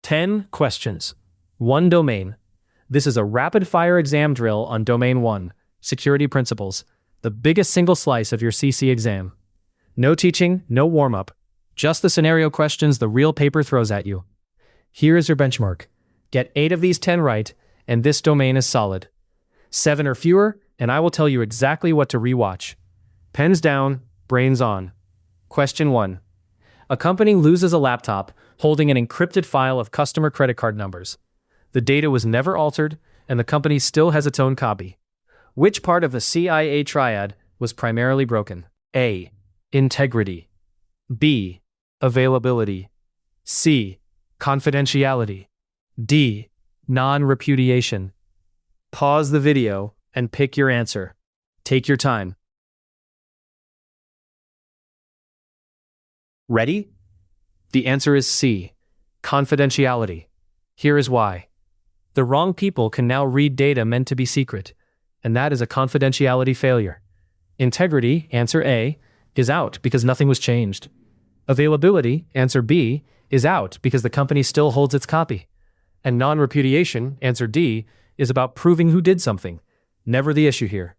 10 questions. 1 domain. This is a rapid-fire exam drill on Domain 1, Security Principles, the biggest single slice of your CC exam. No teaching, no warm-up, just the scenario questions the real paper throws at you. Here is your benchmark. Get 8 of these 10 right, and this domain is solid. 7 or fewer, and I will tell you exactly what to rewatch. Pens down, brains on. Question 1. A company loses a laptop holding an encrypted file of customer credit card numbers. The data was never altered, and the company still has its own copy. Which part of the CIA triad was primarily broken? A. Integrity. B. Availability. C. Confidentiality. D. Non-repudiation. Pause the video and pick your answer. Take your time. Ready? The answer is C. Confidentiality. Here is why. The wrong people can now read data meant to be secret, and that is a confidentiality failure. Integrity, answer A, is out because nothing was changed. Availability, answer B, is out because the company still holds its copy. And non-repudiation, answer D, is about proving who did something. Never the issue here.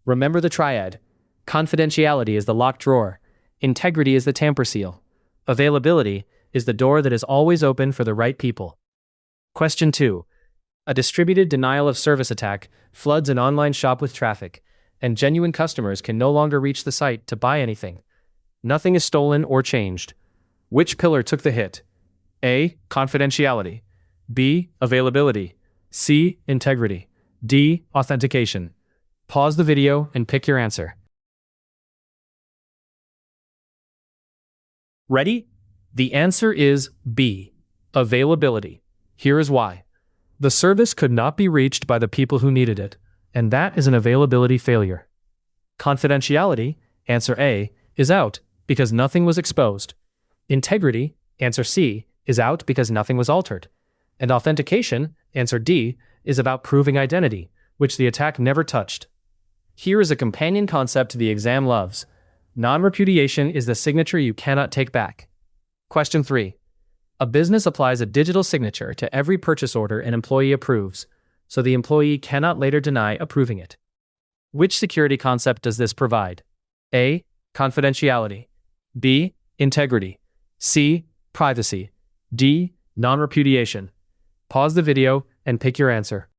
Remember the triad. Confidentiality is the locked drawer. Integrity is the tamper seal. Availability is the door that is always open for the right people. Question 2. A distributed denial of service attack floods an online shop with traffic, and genuine customers can no longer reach the site to buy anything. Nothing is stolen or changed. Which pillar took the hit? A. Confidentiality. B. Availability. C. Integrity. D. Authentication. Pause the video and pick your answer. Ready? The answer is B. Availability. Here is why. The service could not be reached by the people who needed it, and that is an availability failure. Confidentiality, answer A, is out because nothing was exposed. Integrity, answer C, is out because nothing was altered. And authentication, answer D, is about proving identity, which the attack never touched. Here is a companion concept the exam loves. Non-repudiation is the signature you cannot take back. Question 3. A business applies a digital signature to every purchase order an employee approves, so the employee cannot later deny approving it. Which security concept does this provide? A. Confidentiality. B. Integrity. C. Privacy. D. Non-repudiation. Pause the video and pick your answer.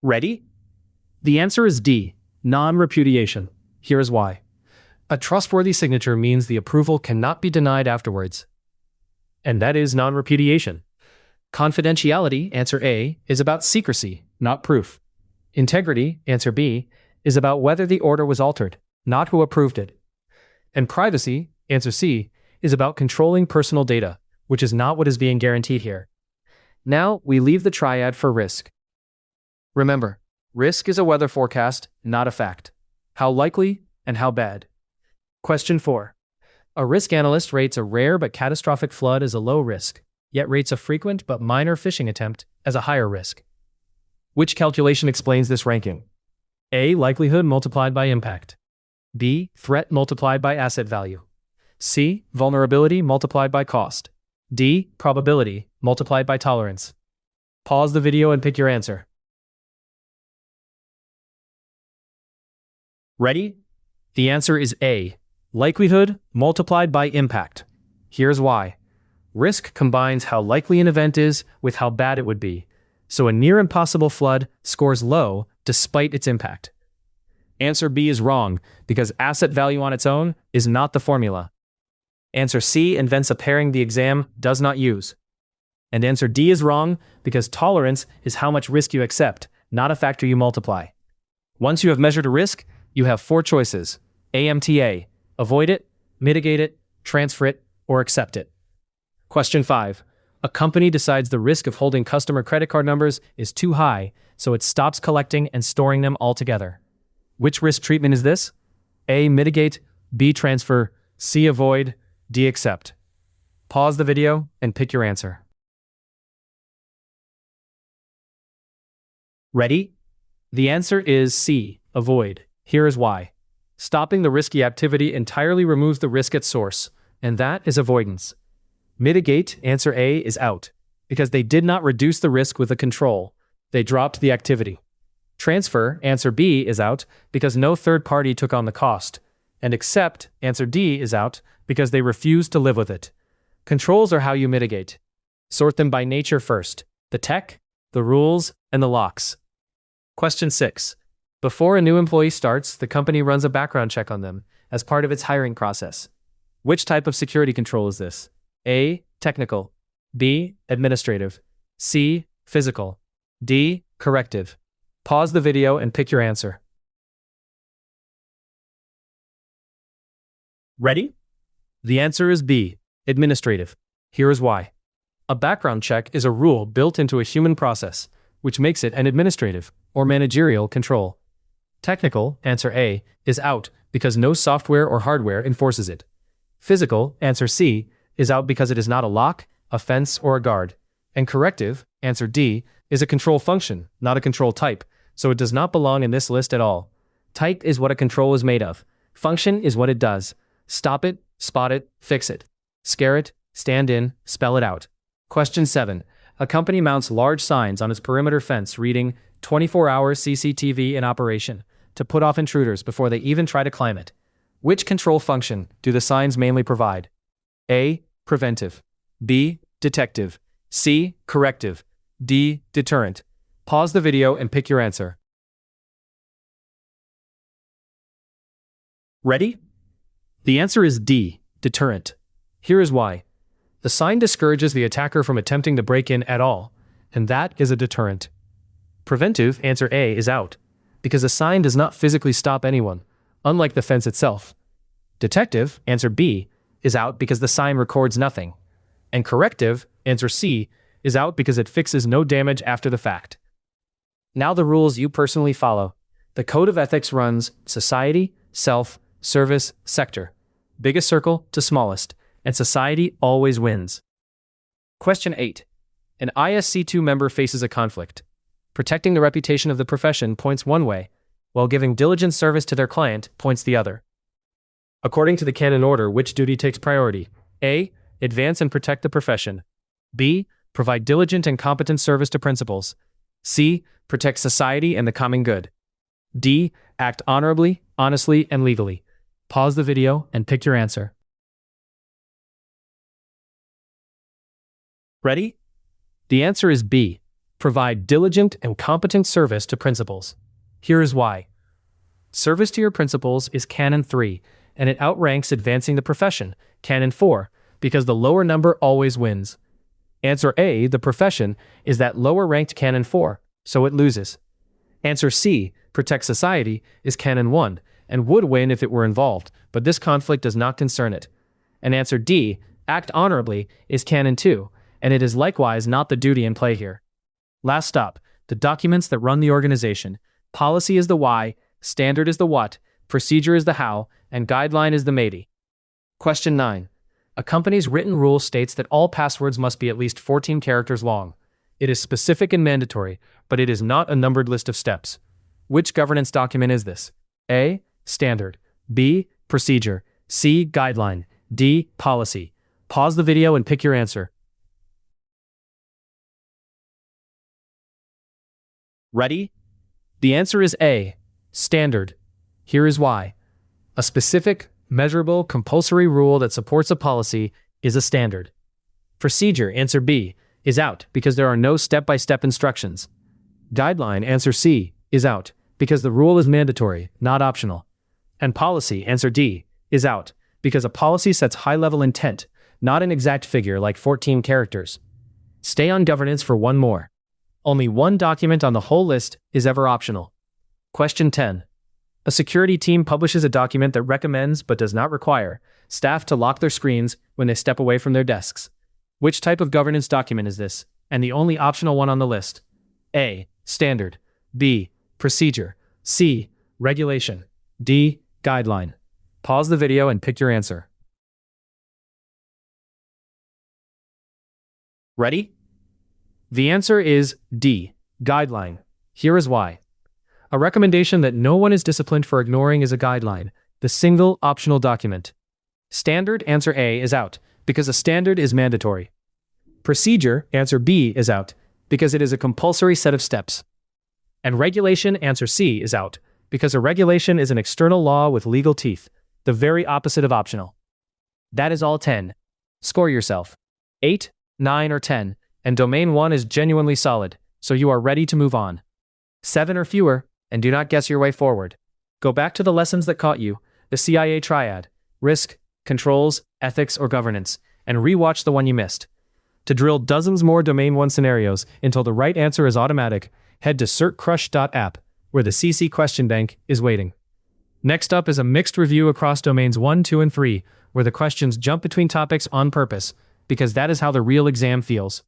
Ready? The answer is D. Non-repudiation. Here is why. A trustworthy signature means the approval cannot be denied afterwards. And that is non-repudiation. Confidentiality, answer A, is about secrecy, not proof. Integrity, answer B, is about whether the order was altered, not who approved it. And privacy, answer C, is about controlling personal data, which is not what is being guaranteed here. Now, we leave the triad for risk. Remember, risk is a weather forecast, not a fact. How likely and how bad? Question 4. A risk analyst rates a rare but catastrophic flood as a low risk, yet rates a frequent but minor phishing attempt as a higher risk. Which calculation explains this ranking? A. Likelihood multiplied by impact. B. Threat multiplied by asset value. C. Vulnerability multiplied by cost. D. Probability multiplied by tolerance. Pause the video and pick your answer. Ready? The answer is A. Likelihood multiplied by impact. Here's why. Risk combines how likely an event is with how bad it would be, so a near impossible flood scores low despite its impact. Answer B is wrong because asset value on its own is not the formula. Answer C invents a pairing the exam does not use. And answer D is wrong because tolerance is how much risk you accept, not a factor you multiply. Once you have measured a risk, you have 4 choices. AMTA. Avoid it, mitigate it, transfer it, or accept it. Question 5. A company decides the risk of holding customer credit card numbers is too high, so it stops collecting and storing them altogether. Which risk treatment is this? A. Mitigate, B. Transfer, C. Avoid, D. Accept. Pause the video and pick your answer. Ready? The answer is C. Avoid. Here is why. Stopping the risky activity entirely removes the risk at source, and that is avoidance. Mitigate, answer A, is out, because they did not reduce the risk with a control. They dropped the activity. Transfer, answer B, is out, because no third party took on the cost. And accept, answer D, is out, because they refused to live with it. Controls are how you mitigate. Sort them by nature first: the tech, the rules, and the locks. Question 6. Before a new employee starts, the company runs a background check on them as part of its hiring process. Which type of security control is this? A. Technical. B. Administrative. C. Physical. D. Corrective. Pause the video and pick your answer. Ready? The answer is B. Administrative. Here is why. A background check is a rule built into a human process, which makes it an administrative or managerial control. Technical, answer A, is out because no software or hardware enforces it. Physical, answer C, is out because it is not a lock, a fence, or a guard. And corrective, answer D, is a control function, not a control type, so it does not belong in this list at all. Type is what a control is made of. Function is what it does. Stop it, spot it, fix it. Scare it, stand in, spell it out. Question 7. A company mounts large signs on its perimeter fence reading 24-hour CCTV in operation to put off intruders before they even try to climb it. Which control function do the signs mainly provide? A. Preventive. B. Detective. C. Corrective. D. Deterrent. Pause the video and pick your answer. Ready? The answer is D. Deterrent. Here is why. The sign discourages the attacker from attempting to break in at all, and that is a deterrent. Preventive, answer A, is out, because the sign does not physically stop anyone, unlike the fence itself. Detective, answer B, is out because the sign records nothing. And corrective, answer C, is out because it fixes no damage after the fact. Now the rules you personally follow. The code of ethics runs society, self, service, sector. Biggest circle to smallest, and society always wins. Question 8. An ISC2 member faces a conflict. Protecting the reputation of the profession points one way, while giving diligent service to their client points the other. According to the canon order, which duty takes priority? A. Advance and protect the profession. B. Provide diligent and competent service to principals. C. Protect society and the common good. D. Act honorably, honestly, and legally. Pause the video and pick your answer. Ready? The answer is B. Provide diligent and competent service to principals. Here is why. Service to your principals is Canon 3, and it outranks advancing the profession, Canon 4, because the lower number always wins. Answer A, the profession, is that lower-ranked Canon 4, so it loses. Answer C, protect society, is Canon 1, and would win if it were involved, but this conflict does not concern it. And answer D, act honorably, is Canon 2, and it is likewise not the duty in play here. Last stop, the documents that run the organization. Policy is the why, standard is the what, procedure is the how, and guideline is the maybe. Question 9. A company's written rule states that all passwords must be at least 14 characters long. It is specific and mandatory, but it is not a numbered list of steps. Which governance document is this? A. Standard. B. Procedure. C. Guideline. D. Policy. Pause the video and pick your answer. Ready? The answer is A. Standard. Here is why. A specific, measurable, compulsory rule that supports a policy is a standard. Procedure, answer B, is out because there are no step-by-step instructions. Guideline, answer C, is out because the rule is mandatory, not optional. And policy, answer D, is out because a policy sets high-level intent, not an exact figure like 14 characters. Stay on governance for one more. Only one document on the whole list is ever optional. Question 10. A security team publishes a document that recommends, but does not require, staff to lock their screens when they step away from their desks. Which type of governance document is this, and the only optional one on the list? A. Standard. B. Procedure. C. Regulation. D. Guideline. Pause the video and pick your answer. Ready? The answer is D. Guideline. Here is why. A recommendation that no one is disciplined for ignoring is a guideline, the single optional document. Standard, answer A, is out, because a standard is mandatory. Procedure, answer B, is out, because it is a compulsory set of steps. And regulation, answer C, is out, because a regulation is an external law with legal teeth, the very opposite of optional. That is all 10. Score yourself. 8, 9, or 10, and domain 1 is genuinely solid, so you are ready to move on. 7 or fewer, and do not guess your way forward. Go back to the lessons that caught you, the CIA triad, risk, controls, ethics, or governance, and rewatch the one you missed. To drill dozens more domain 1 scenarios until the right answer is automatic, head to certcrush.app, where the CC question bank is waiting. Next up is a mixed review across domains 1, 2, and 3, where the questions jump between topics on purpose, because that is how the real exam feels.